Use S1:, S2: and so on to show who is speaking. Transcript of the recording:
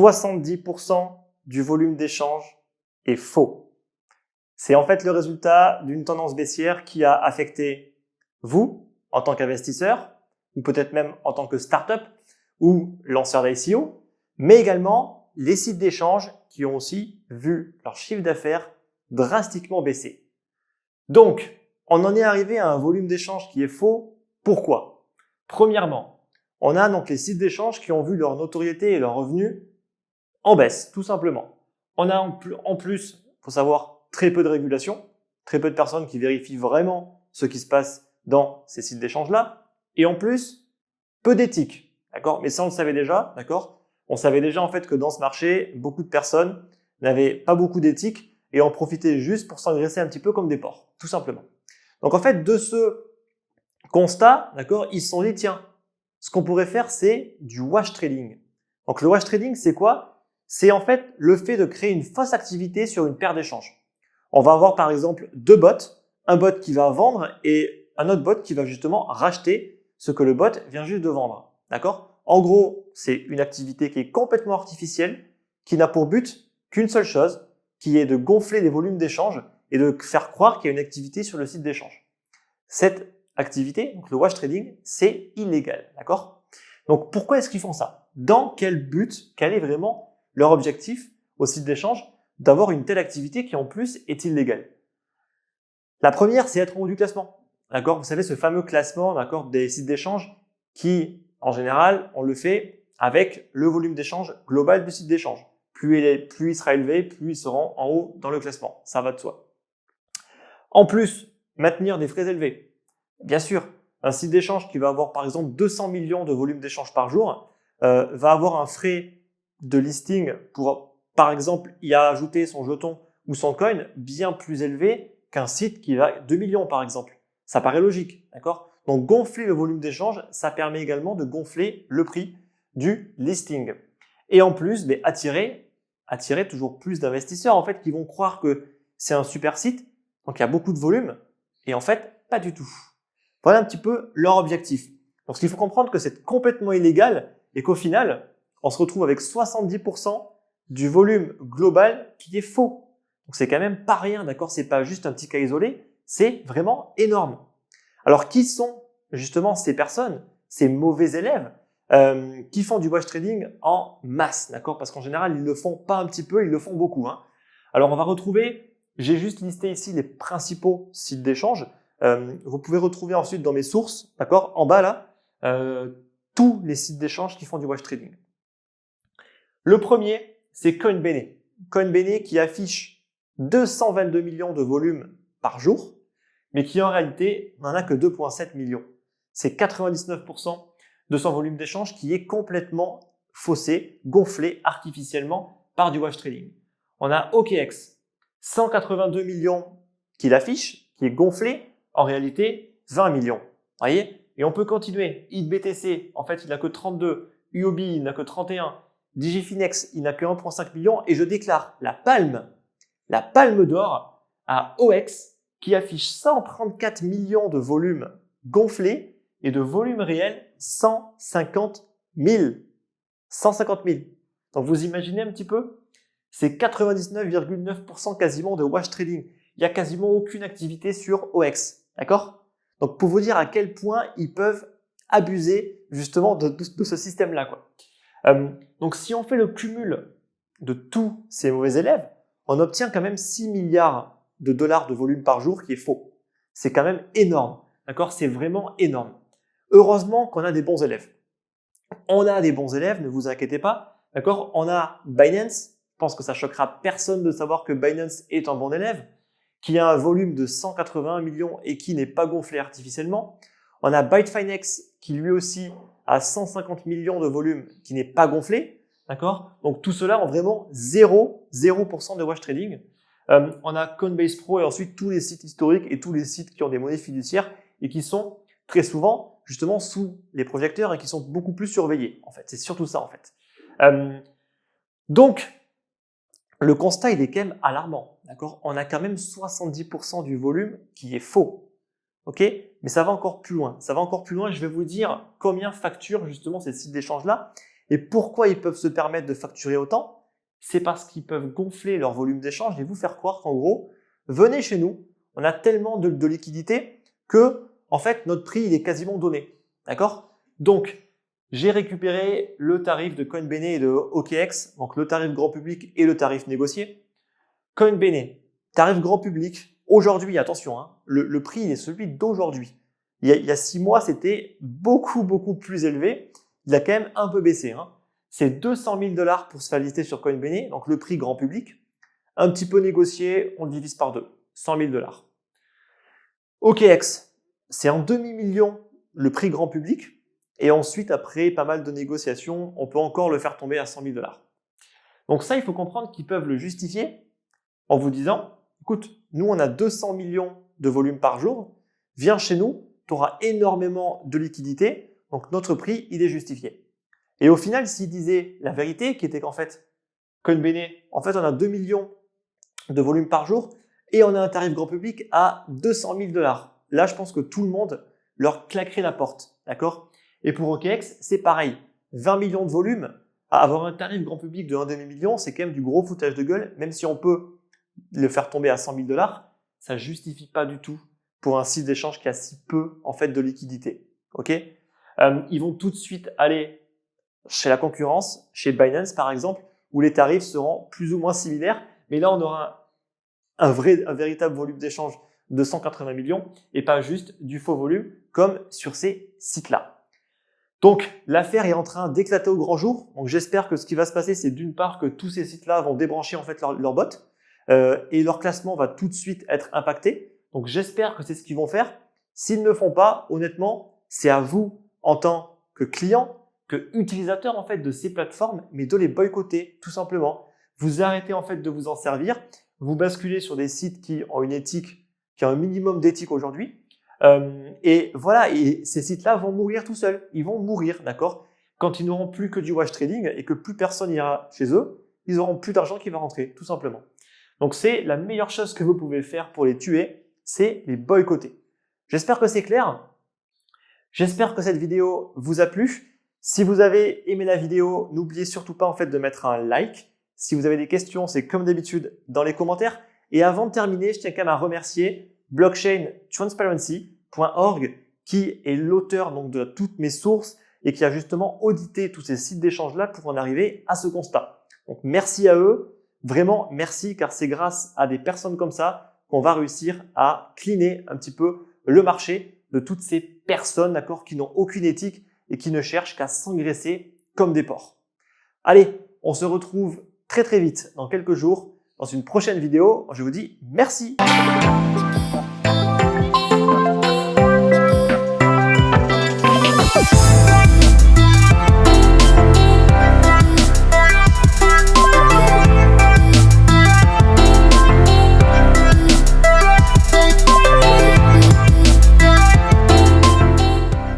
S1: 70% du volume d'échange est faux. C'est en fait le résultat d'une tendance baissière qui a affecté vous en tant qu'investisseur, ou peut-être même en tant que start-up ou lanceur d'ICO, mais également les sites d'échange qui ont aussi vu leur chiffre d'affaires drastiquement baisser. Donc, on en est arrivé à un volume d'échange qui est faux. Pourquoi? Premièrement, on a donc les sites d'échange qui ont vu leur notoriété et leurs revenus en baisse, tout simplement. On a en plus, il faut savoir, très peu de régulation, très peu de personnes qui vérifient vraiment ce qui se passe dans ces sites d'échange-là, et en plus, peu d'éthique, d'accord? Mais ça, on le savait déjà, d'accord? On savait déjà en fait que dans ce marché, beaucoup de personnes n'avaient pas beaucoup d'éthique et en profitaient juste pour s'engraisser un petit peu comme des porcs, tout simplement. Donc en fait, de ce constat, d'accord, ils se sont dit, tiens, ce qu'on pourrait faire, c'est du wash trading. Donc le wash trading, c'est quoi? C'est en fait le fait de créer une fausse activité sur une paire d'échanges. On va avoir par exemple deux bots, un bot qui va vendre et un autre bot qui va justement racheter ce que le bot vient juste de vendre. D'accord? En gros, c'est une activité qui est complètement artificielle, qui n'a pour but qu'une seule chose, qui est de gonfler les volumes d'échange et de faire croire qu'il y a une activité sur le site d'échange. Cette activité, donc le wash trading, c'est illégal. D'accord? Donc pourquoi est-ce qu'ils font ça? Dans quel but? Quel est vraiment leur objectif au site d'échange d'avoir une telle activité qui en plus est illégale? La première, c'est être en haut du classement. D'accord? Vous savez, ce fameux classement, d'accord, des sites d'échange qui, en général, on le fait avec le volume d'échange global du site d'échange. Plus il sera élevé, plus ils seront en haut dans le classement. Ça va de soi. En plus, maintenir des frais élevés. Bien sûr, un site d'échange qui va avoir par exemple 200 millions de volume d'échange par jour va avoir un frais de listing pour, par exemple, y ajouter son jeton ou son coin bien plus élevé qu'un site qui va 2 millions par exemple. Ça paraît logique, d'accord? Donc gonfler le volume d'échange, ça permet également de gonfler le prix du listing. Et en plus, attirer toujours plus d'investisseurs en fait qui vont croire que c'est un super site, donc il y a beaucoup de volume, et en fait, pas du tout. Voilà un petit peu leur objectif. Donc il faut comprendre que c'est complètement illégal et qu'au final, on se retrouve avec 70% du volume global qui est faux. Donc c'est quand même pas rien, d'accord? C'est pas juste un petit cas isolé, c'est vraiment énorme. Alors qui sont justement ces personnes, ces mauvais élèves qui font du wash trading en masse, d'accord? Parce qu'en général, ils le font pas un petit peu, ils le font beaucoup, hein. Alors on va retrouver, j'ai juste listé ici les principaux sites d'échange. Vous pouvez retrouver ensuite dans mes sources, d'accord, en bas là, tous les sites d'échange qui font du wash trading. Le premier, c'est Coinbene. Coinbene qui affiche 222 millions de volume par jour, mais qui en réalité n'en a que 2,7 millions. C'est 99% de son volume d'échange qui est complètement faussé, gonflé artificiellement par du wash trading. On a OKX, 182 millions qu'il affiche, qui est gonflé, en réalité 20 millions. Voyez? Et on peut continuer. HitBTC, en fait, il n'a que 32. UOB, il n'a que 31. Digifinex, il n'a que 1,5 million. Et je déclare la palme d'or à OX, qui affiche 134 millions de volume gonflé et de volume réel 150 000. 150 000. Donc vous imaginez un petit peu? C'est 99,9% quasiment de wash trading. Il n'y a quasiment aucune activité sur OX. D'accord? Donc pour vous dire à quel point ils peuvent abuser justement de ce système-là, quoi. Donc si on fait le cumul de tous ces mauvais élèves, on obtient quand même 6 milliards de dollars de volume par jour qui est faux. C'est quand même énorme. D'accord? C'est vraiment énorme. Heureusement qu'on a des bons élèves. On a des bons élèves, ne vous inquiétez pas. D'accord? On a Binance. Je pense que ça choquera personne de savoir que Binance est un bon élève, qui a un volume de 181 millions et qui n'est pas gonflé artificiellement. On a Bitfinex qui lui aussi a 150 millions de volume qui n'est pas gonflé. D'accord? Donc tout cela ont vraiment 0% de wash trading. On a Coinbase Pro et ensuite tous les sites historiques et tous les sites qui ont des monnaies fiduciaires et qui sont très souvent justement sous les projecteurs et qui sont beaucoup plus surveillés. En fait, c'est surtout ça en fait. Donc le constat il est quand même alarmant. D'accord? On a quand même 70% du volume qui est faux. Ok? Mais ça va encore plus loin. Ça va encore plus loin. Je vais vous dire combien facturent justement ces sites d'échange là Et pourquoi ils peuvent se permettre de facturer autant? C'est parce qu'ils peuvent gonfler leur volume d'échange et vous faire croire qu'en gros, venez chez nous, on a tellement de liquidité que, en fait, notre prix, il est quasiment donné. D'accord? Donc, j'ai récupéré le tarif de Coinbene et de OKX, donc le tarif grand public et le tarif négocié. Coinbene, tarif grand public, aujourd'hui, attention, hein, le prix il est celui d'aujourd'hui. Il y a 6 mois, c'était beaucoup plus élevé. Il a quand même un peu baissé. Hein. C'est 200 000 $ pour se faire lister sur Coinbene, donc le prix grand public. Un petit peu négocié, on le divise par 2, 100 000 $. OKX, c'est en demi-million le prix grand public. Et ensuite, après pas mal de négociations, on peut encore le faire tomber à 100 000 $. Donc ça, il faut comprendre qu'ils peuvent le justifier en vous disant, écoute, nous, on a 200 millions de volume par jour, viens chez nous, tu auras énormément de liquidité, donc notre prix, il est justifié. Et au final, s'ils disaient la vérité, qui était qu'en fait, Coinbene, en fait, on a 2 millions de volume par jour et on a un tarif grand public à 200 000 $. Là, je pense que tout le monde leur claquerait la porte, d'accord? Et pour OKX, c'est pareil. 20 millions de volume, à avoir un tarif grand public de 1,5 million, c'est quand même du gros foutage de gueule, même si on peut le faire tomber à 100 000 $, ça justifie pas du tout pour un site d'échange qui a si peu en fait de liquidité. Ok? Ils vont tout de suite aller chez la concurrence, chez Binance par exemple, où les tarifs seront plus ou moins similaires, mais là on aura un véritable volume d'échange de 180 millions et pas juste du faux volume comme sur ces sites-là. Donc, l'affaire est en train d'éclater au grand jour. Donc, j'espère que ce qui va se passer, c'est d'une part que tous ces sites-là vont débrancher en fait leur bot et leur classement va tout de suite être impacté. Donc, j'espère que c'est ce qu'ils vont faire. S'ils ne le font pas, honnêtement, c'est à vous en tant que client, que utilisateur en fait de ces plateformes, mais de les boycotter tout simplement. Vous arrêtez en fait de vous en servir. Vous basculez sur des sites qui ont une éthique, qui ont un minimum d'éthique aujourd'hui. Et voilà, et ces sites-là vont mourir tout seuls. Ils vont mourir, d'accord? Quand ils n'auront plus que du wash trading et que plus personne ira chez eux, ils n'auront plus d'argent qui va rentrer, tout simplement. Donc c'est la meilleure chose que vous pouvez faire pour les tuer, c'est les boycotter. J'espère que c'est clair. J'espère que cette vidéo vous a plu. Si vous avez aimé la vidéo, n'oubliez surtout pas en fait de mettre un like. Si vous avez des questions, c'est comme d'habitude dans les commentaires. Et avant de terminer, je tiens quand même à remercier blockchaintransparency.org qui est l'auteur donc de toutes mes sources et qui a justement audité tous ces sites d'échange là pour en arriver à ce constat. Donc merci à eux, vraiment merci, car c'est grâce à des personnes comme ça qu'on va réussir à cleaner un petit peu le marché de toutes ces personnes, d'accord, qui n'ont aucune éthique et qui ne cherchent qu'à s'engraisser comme des porcs. Allez, on se retrouve très vite dans quelques jours dans une prochaine vidéo. Je vous dis merci.